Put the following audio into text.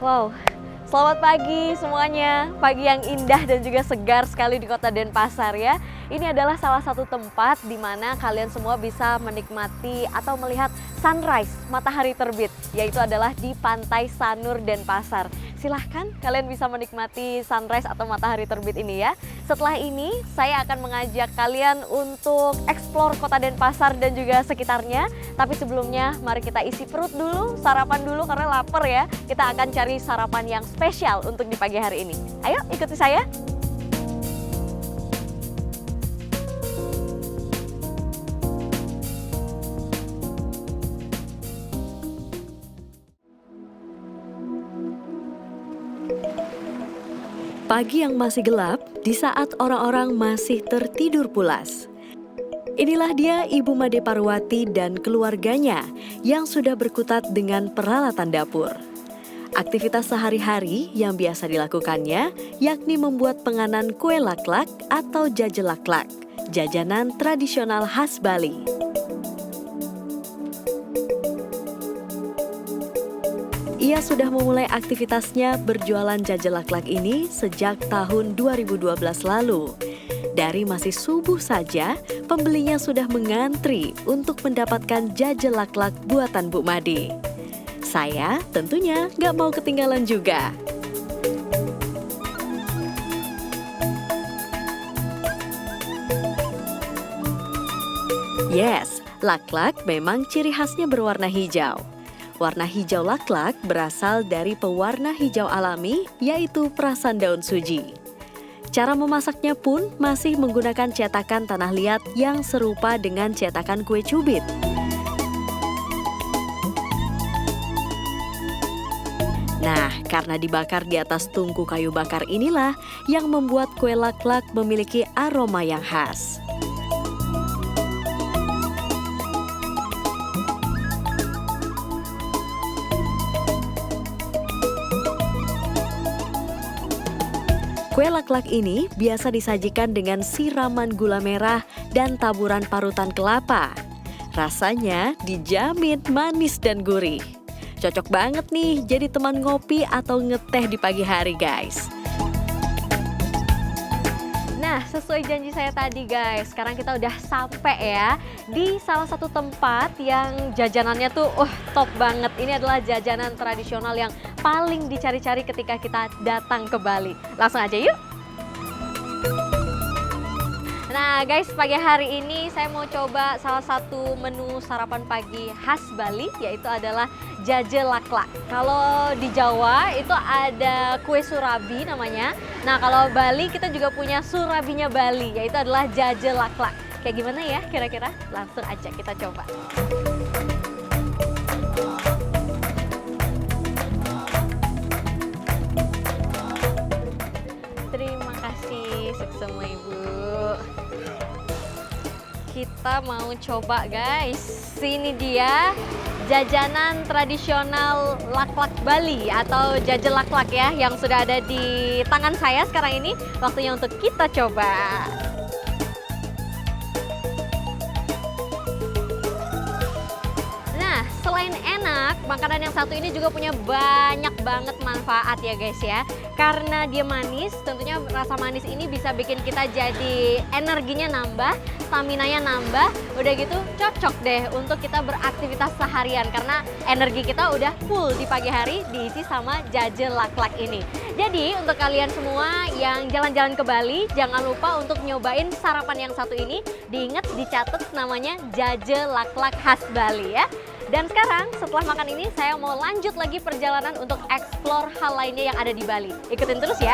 Wow, selamat pagi semuanya. Pagi yang indah dan juga segar sekali di Kota Denpasar ya. Ini adalah salah satu tempat di mana kalian semua bisa menikmati atau melihat sunrise, matahari terbit, yaitu adalah di Pantai Sanur Denpasar. Silahkan kalian bisa menikmati sunrise atau matahari terbit ini ya. Setelah ini saya akan mengajak kalian untuk eksplor Kota Denpasar dan juga sekitarnya. Tapi sebelumnya mari kita isi perut dulu, sarapan dulu karena lapar ya. Kita akan cari sarapan yang spesial untuk di pagi hari ini. Ayo ikuti saya. Pagi yang masih gelap di saat orang-orang masih tertidur pulas. Inilah dia Ibu Made Parwati dan keluarganya yang sudah berkutat dengan peralatan dapur. Aktivitas sehari-hari yang biasa dilakukannya yakni membuat penganan kue laklak atau jajel laklak, jajanan tradisional khas Bali. Ia sudah memulai aktivitasnya berjualan jajel laklak ini sejak tahun 2012 lalu. Dari masih subuh saja, pembelinya sudah mengantri untuk mendapatkan jajel laklak buatan Bu Made. Saya tentunya nggak mau ketinggalan juga. Yes, laklak memang ciri khasnya berwarna hijau. Warna hijau laklak berasal dari pewarna hijau alami, yaitu perasan daun suji. Cara memasaknya pun masih menggunakan cetakan tanah liat yang serupa dengan cetakan kue cubit. Nah, karena dibakar di atas tungku kayu bakar inilah yang membuat kue laklak memiliki aroma yang khas. Kue laklak ini biasa disajikan dengan siraman gula merah dan taburan parutan kelapa. Rasanya dijamin manis dan gurih. Cocok banget nih jadi teman ngopi atau ngeteh di pagi hari guys. Nah, sesuai janji saya tadi guys, sekarang kita udah sampai ya di salah satu tempat yang jajanannya tuh top banget. Ini adalah jajanan tradisional yang paling dicari-cari ketika kita datang ke Bali. Langsung aja yuk! Nah guys, pagi hari ini saya mau coba salah satu menu sarapan pagi khas Bali, yaitu adalah jajel laklak. Kalau di Jawa itu ada kue surabi namanya. Nah kalau Bali kita juga punya surabinya Bali, yaitu adalah jajel laklak. Kayak gimana ya kira-kira? Langsung aja kita coba. Terima kasih semua Ibu. Kita mau coba guys. Ini dia jajanan tradisional laklak Bali atau jajel laklak ya yang sudah ada di tangan saya sekarang ini. Waktunya untuk kita coba. Nah, selain enak, makanan yang satu ini juga punya banyak banget manfaat ya guys ya. Karena dia manis, tentunya rasa manis ini bisa bikin kita jadi energinya nambah, stamina-nya nambah. Udah gitu cocok deh untuk kita beraktivitas seharian karena energi kita udah full di pagi hari diisi sama jajel laklak ini. Jadi untuk kalian semua yang jalan-jalan ke Bali, jangan lupa untuk nyobain sarapan yang satu ini. Diingat, dicatat namanya jajel laklak khas Bali ya. Dan sekarang setelah makan ini saya mau lanjut lagi perjalanan untuk eksplor hal lainnya yang ada di Bali. Ikutin terus ya.